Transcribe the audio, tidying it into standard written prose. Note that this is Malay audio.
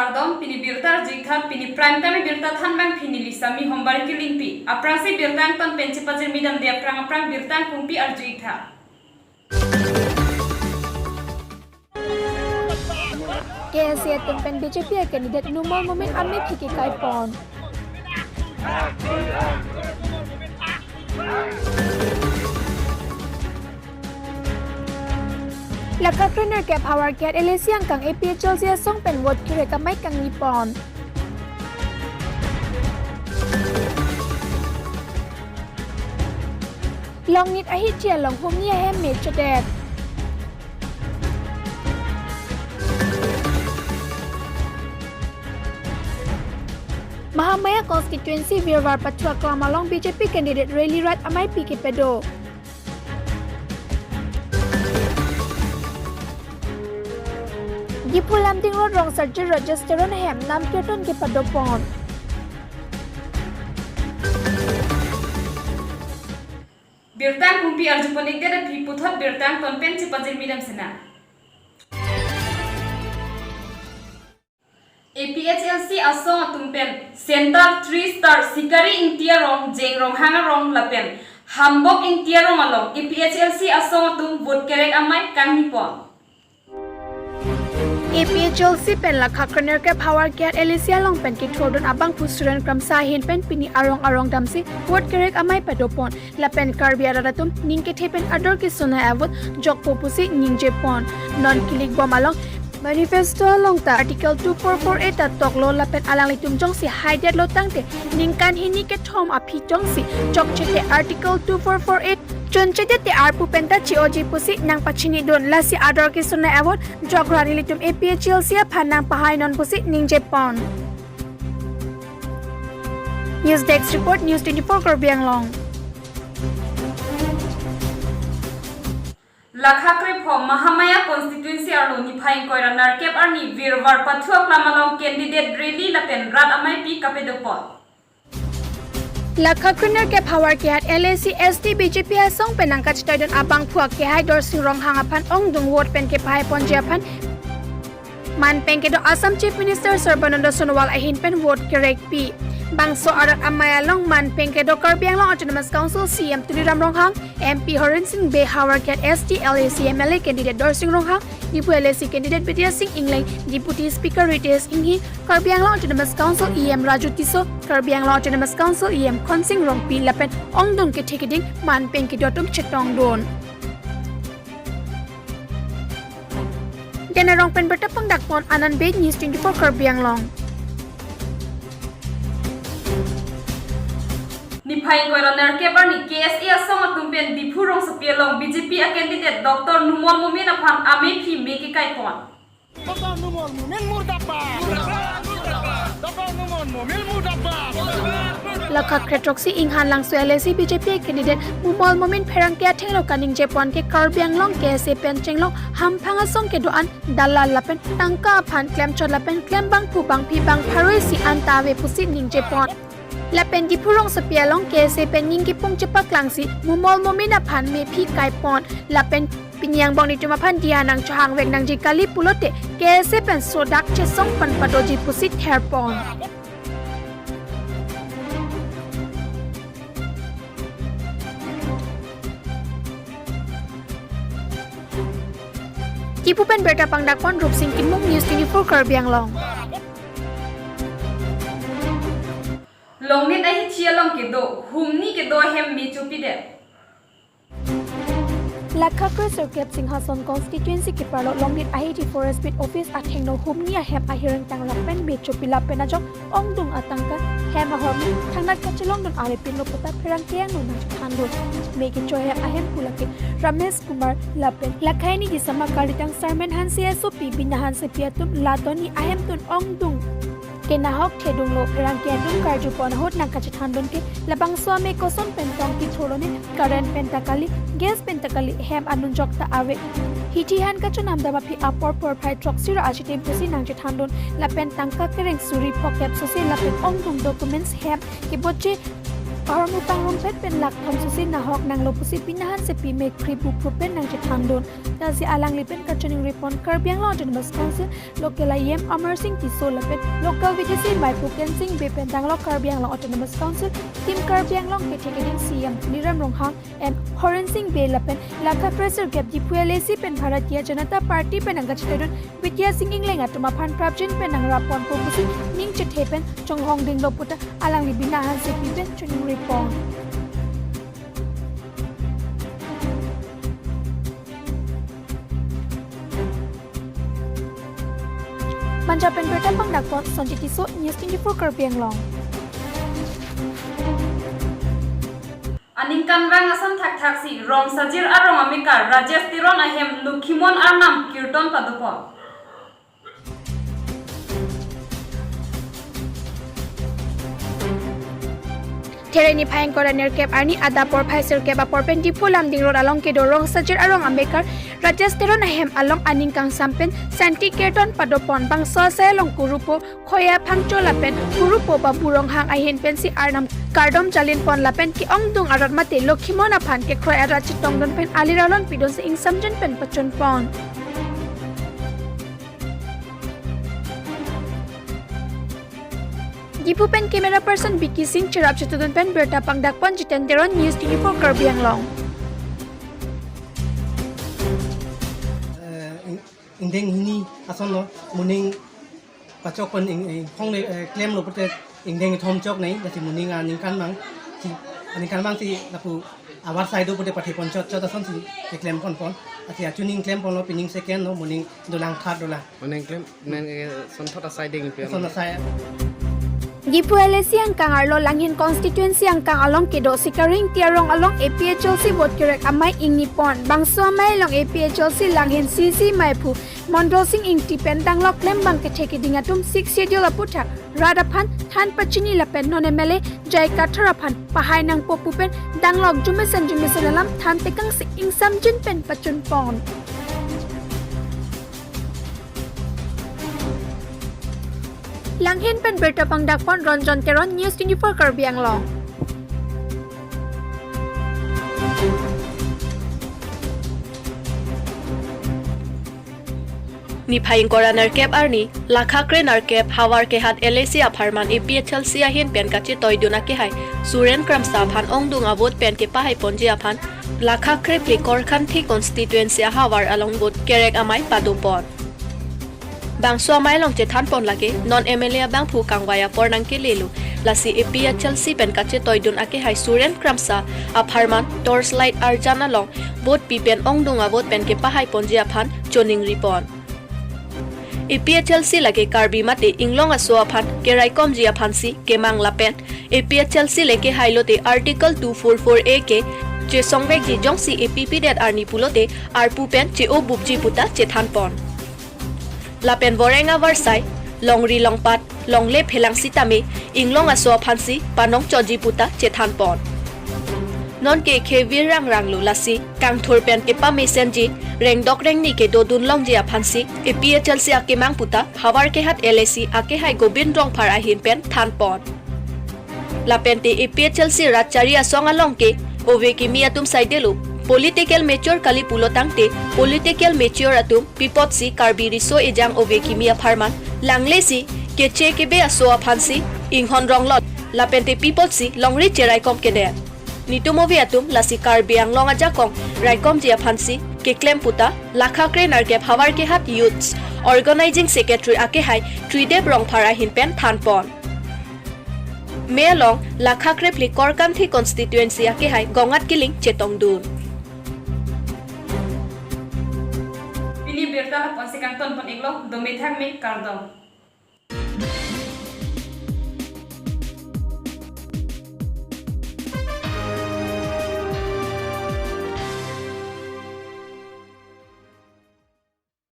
Kardom pini birtar jikha pini prime time birta than bang pini lisami hombar ki lingpi aprang si birtang ton penci pajir midam dia aprang birtang kumpi arjikha KSA tumpen BJP candidate Numol Moment Ame Piki Kaipon. Laka trainer ke power cat elesiang kang APHL sia song pen vote kire kamai kang Nippon. Long nit ahit chia long hum nia hem me chadet. Mahamaya constituency virwar patua klamalong BJP candidate Rally Rat Amai Piki Pedo. Gipulam ding road rong surgery registeron hem nam kirton ke padopon. birtang kumpi arjuponik dia pi puthot birtang ton penci pajir midam sena APHLC asong tumpen Center 3-star Sikari Intia Rong Jeng Rong Hanga Rong Lapen Hambok Intia Rong Along APHLC asong tum vote kerek amai kang nipon APHLC pen lakha kraner ke power cat Alicia long pen ki thodon abang pusuran kram sahin pen pini arong damsi vote kerek amai padopon la pen Karbi aratum ning ke thepen ador ki sona avot jok popusi ning jepon non kilik bomalong Manifesto longta Article 2448 at toklo lapet alang litum jong si hided lo tangte ningkan hini ke thom api jong si chok chete Article 2448 chon chete te arpu penta chioji pusi nang pachini don la si ador ki sunna award jok rani litum APHL sia phanang pahai non pusi ning jepon News Desk report News.News Karbi ANGLONG Lakhakre phom Mahamaya constituency arlo ni phaing koira narkep arni virwar pathua klamalong candidate Rally Lapen Rat Amai Pi Kapedopon Lakhakre ke power ke hat LAC SD BJP asong penangkat stadion abang phuak ke hai dor singrong hangapan ong dung vote pen ke phai pon japan man pen ke do Assam Chief Minister Sarbananda Sonowal ahin pen vote ke rek pi bangso arat amaya long man pen ke do Karbi ANGLONG Autonomous Council CM Tuliram Ronghang MP Horan Singh Be Howard Cat SD LAC MLA candidate Dor Singh Ronghang Dipu LAC candidate Vidya Singh Ingling Deputy Speaker Ritesh Inghi Karbi ANGLONG Autonomous Council EM Raju Tiso Karbi ANGLONG Autonomous Council EM Khonsing Rongpi Lapen Ongdong ke thekiding man pen ke dotum chetong don Dena rong pen bertapang dakpon anan be News.News Karbi ANGLONG ni phaing koira narkep arni KSA asong tumpen dipurong sapialong BJP candidate Dr. Numol Moment aphang ame phi meki kaipon Dr. Numol Moment murdabad Dr. Numol Moment murdabad Lakha Kretroksi Inghan Langsu LAC BJP candidate Numol Moment pherang ke thenglo kaning jepon ke Karbi ANGLONG KSA pen chenglong hamphanga song ke doan dalal lapen tangka phan klem chot lapen klem bang phu bang phi bang pharoi si antawe pusi ning jepon Lapen di purong sepialong KSA pening ki pung cepak langsi Numol Moment aphan me phi kaipon lapen pinyang bong ni cuma phan dia nang chahang wek nang jikali pulote KSA pen sodak chesong pan padoji pusit herpon Kipu pen berta pangdakpon rup sing kimung News.News Karbi ANGLONG longnit ahi chialong ke do humni ke do hem mi chupi de Lakhakre Circuit Singhason constituency ke parlo longnit ahi ti forest bit office athengno humni a hem ahirang tang lapen be chupi lapen ajok ongdung atangka hem ahom thangnak kachelong don are pinlo puta pherang ke no na thandon meki choi hem ahem pulake Ramesh Kumar lapen lakhaini di sama kalitang sarmen hanse so pi binahan se piatum latoni ahem tun ongdung ke nahok thedung lo pherang ke dum karju pon hot nang kachathandon ke labang swame koson pentong ki tholone current pentakali gas pentakali hem anun jokta ave hitihan kachunam daba phi apor por phai troxira achite pusi nang chathandon lapen tangka kereng suri pocket sosi lapen ongdung documents hem ke boche Armu pangrom pet pen lak tham susi nahok nang lo pusi pinahan se pi me kribu propen nang chathandon Dazi alang lipen kachuning repon Karbi Anglong Autonomous Council local IM Amar Singh Tiso lapet local VTC by Puken Singh Bepen Danglo Karbi Anglong Autonomous Council Team Karbi Anglong Ketekedin CM Niram Ronghang and Horen Singh Be lapen Laka Pressure Gap Dipuelesi pen Bharatiya Janata Party pen angachitedun Vidya Singh Ingling atuma phan Prabjin pen angrapon popusi ning chethepen Chonghong Ding loputa alang libina han sepipen chuning repon Manjapen berita pangdakpon Sonjitiso News.News Karbi Anglong. Aningkan rang asam thak si rong sajir arong amikar Rajesh Tiron ahem Lukhimon arnam kirton padupo. Tereni payang koraner kep arni ada por phaisir kep apor penti pulam ding road along ke dorong sajir arong ambekar Rajesh Tiron ahem along aningkang sampen santi kerton padopon bang so saya long kurupo khoya phangcho lapen kurupo ba burong hang ahen pensi arnam kardom jalin pon lapen ki ongdung arat mate lokhimona phan ke khoya arat chitong don pen aliralon pidon se ing samjen pen pachon pon Gipupen camera person Vicky Singh cherap chetudun pen berta pangdakpon Jitenderon News.News Karbi Anglong. Indeng hini ason lo muning pachok pon phong le claim lo pute indeng thom chok nai dasi muning aning kan bang si lapu awar side do pute pathe pon chot ason si claim pon ati atuning claim pon lo pining second no muning dolang third dola muning claim men son thota side ding pe son side Gipuelesi ang kangarlo langhin constituency ang kangalong kedo sikaring tiarong along APHLC vote correct amay ing nipon bangso amay long APHLC langhin CC maipu Mondol Singh ing tipen danglok lem bang ketheke dingatum 6 schedule aputhak radaphan than pachini lapen non MLA Jai Katharaphan pahay nang popupen danglok jumesen alam than tekang si ing samjin pen pachun pon Langhin pen berta pangdakpon Ronjon Teron News.News Karbi Anglong. Niphaing koraner kep arni lakha krenar kep hawar ke hat LAC aparman APHLC ahin pen kachi toiduna ke hai Suren Kramsa phan ongdung avot pen ke pahai ponji aphan lakha krepli korkhan thi constituency hawar along bot kerek amai padupon Bangso amay long chethan pon lage non MLA bang phu kangwaya pornang ke lelu lasi APHLC pen kache toidun ake hai Suren Kramsa aparman torchlight arjana long bot pipen ongdung avot pen ke pahai ponji aphan choning ripon APHLC lage Karbi mate Anglong aso aphan ke raikom ji aphan si kemang lapen APHLC leke hailote article 244A ke che songbek ji jongsi APP det arni pulote arpu pen che o bubji puta chethan pon Lapen Vorenga Varsai, Longri Longpat, Longle Phelang Sitame, Anglong aso phansi, Panong Choji Puta, Chethan Pon. Non ke Kevir Rang Rang Lulasi, Kang Thurpen ke Pa Mesenji, Reng Dok Reng Ni ke Dodun Long Jia Phansi, APHLC ake Mang Puta, Hawar ke hat LAC ake hai Gobind Rong Phar ahin pen Than Pon. Lapen te APHLC Ratchari asong along ke, Ove ki miatum saidelu, Political mature kali pulotangte political mature atum pipot si Karbi riso ejang ove kimia pharman langle si keche kebe aso aphansi inghon ronglot lapente pipot si longri cherai kom kede nitumove atum lasi Karbi Anglong aja kong raikom ji aphansi ke claim puta lakha krenar ke hawar ke hat youths organizing secretary ake hai Trideb rong phara hinpen thanpon Melong lakha krepli korkanthi constituency ake hai gongat kiling chetongdun Pilih berita pon sekang ton pon iklo dometang me kardom.